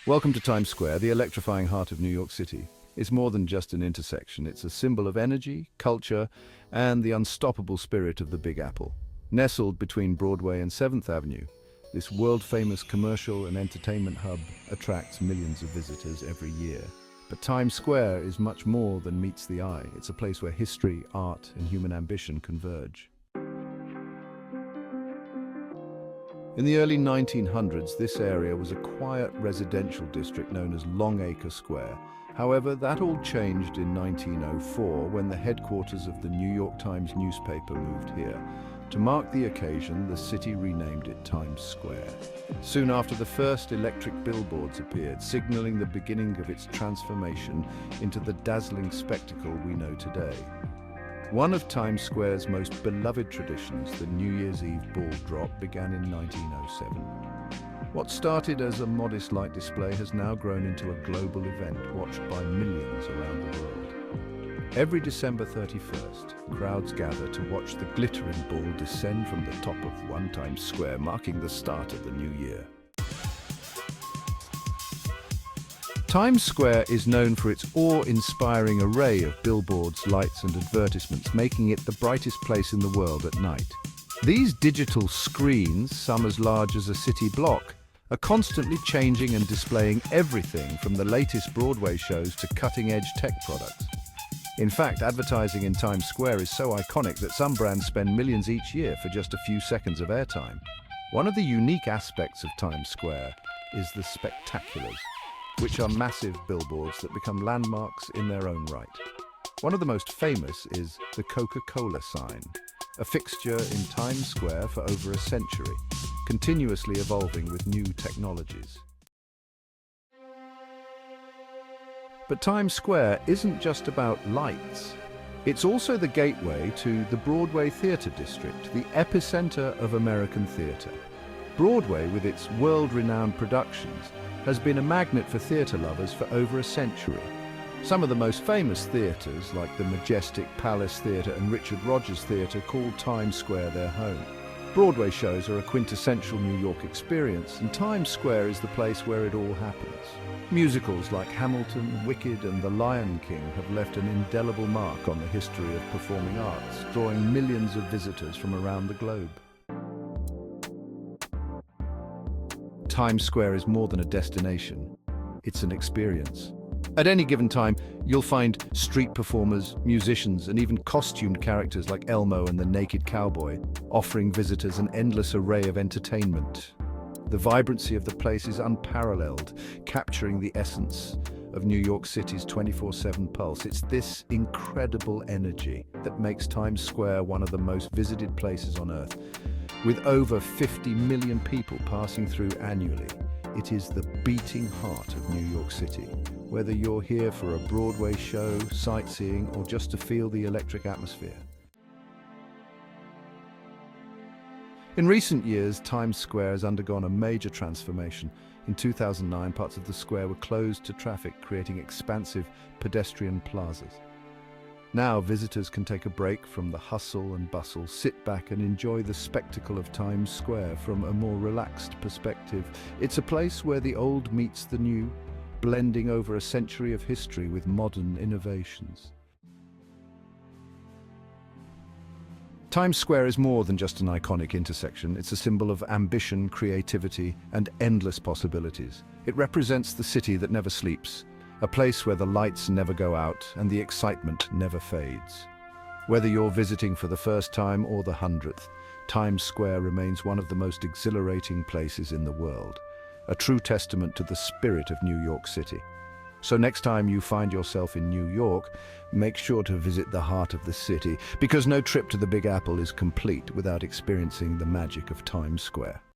Welcome to Times Square, the electrifying heart of New York City. It's more than just an intersection. It's a symbol of energy, culture, and the unstoppable spirit of the Big Apple. Nestled between Broadway and 7th Avenue, this world-famous commercial and entertainment hub attracts millions of visitors every year. But Times Square is much more than meets the eye. It's a place where history, art, and human ambition converge. In the early 1900s, this area was a quiet residential district known as Longacre Square. However, that all changed in 1904 when the headquarters of the New York Times newspaper moved here. To mark the occasion, the city renamed it Times Square. Soon after, the first electric billboards appeared, signaling the beginning of its transformation into the dazzling spectacle we know today. One of Times Square's most beloved traditions, the New Year's Eve ball drop, began in 1907. What started as a modest light display has now grown into a global event watched by millions around the world. Every December 31st, crowds gather to watch the glittering ball descend from the top of One Times Square, marking the start of the new year. Times Square is known for its awe-inspiring array of billboards, lights and advertisements, making it the brightest place in the world at night. These digital screens, some as large as a city block, are constantly changing and displaying everything from the latest Broadway shows to cutting-edge tech products. In fact, advertising in Times Square is so iconic that some brands spend millions each year for just a few seconds of airtime. One of the unique aspects of Times Square is the spectaculars, which are massive billboards that become landmarks in their own right. One of the most famous is the Coca-Cola sign, a fixture in Times Square for over a century, continuously evolving with new technologies. But Times Square isn't just about lights. It's also the gateway to the Broadway Theatre District, the epicenter of American theatre. Broadway, with its world-renowned productions, has been a magnet for theatre lovers for over a century. Some of the most famous theatres, like the Majestic Palace Theatre and Richard Rodgers Theatre, call Times Square their home. Broadway shows are a quintessential New York experience, and Times Square is the place where it all happens. Musicals like Hamilton, Wicked and The Lion King have left an indelible mark on the history of performing arts, drawing millions of visitors from around the globe. Times Square is more than a destination, it's an experience. At any given time, you'll find street performers, musicians, and even costumed characters like Elmo and the Naked Cowboy, offering visitors an endless array of entertainment. The vibrancy of the place is unparalleled, capturing the essence of New York City's 24/7 pulse. It's this incredible energy that makes Times Square one of the most visited places on Earth. With over 50 million people passing through annually, it is the beating heart of New York City. Whether you're here for a Broadway show, sightseeing, or just to feel the electric atmosphere. In recent years, Times Square has undergone a major transformation. In 2009, parts of the square were closed to traffic, creating expansive pedestrian plazas. Now, visitors can take a break from the hustle and bustle, sit back and enjoy the spectacle of Times Square from a more relaxed perspective. It's a place where the old meets the new, blending over a century of history with modern innovations. Times Square is more than just an iconic intersection. It's a symbol of ambition, creativity, and endless possibilities. It represents the city that never sleeps, a place where the lights never go out and the excitement never fades. Whether you're visiting for the first time or the 100th, Times Square remains one of the most exhilarating places in the world, a true testament to the spirit of New York City. So next time you find yourself in New York, make sure to visit the heart of the city, because no trip to the Big Apple is complete without experiencing the magic of Times Square.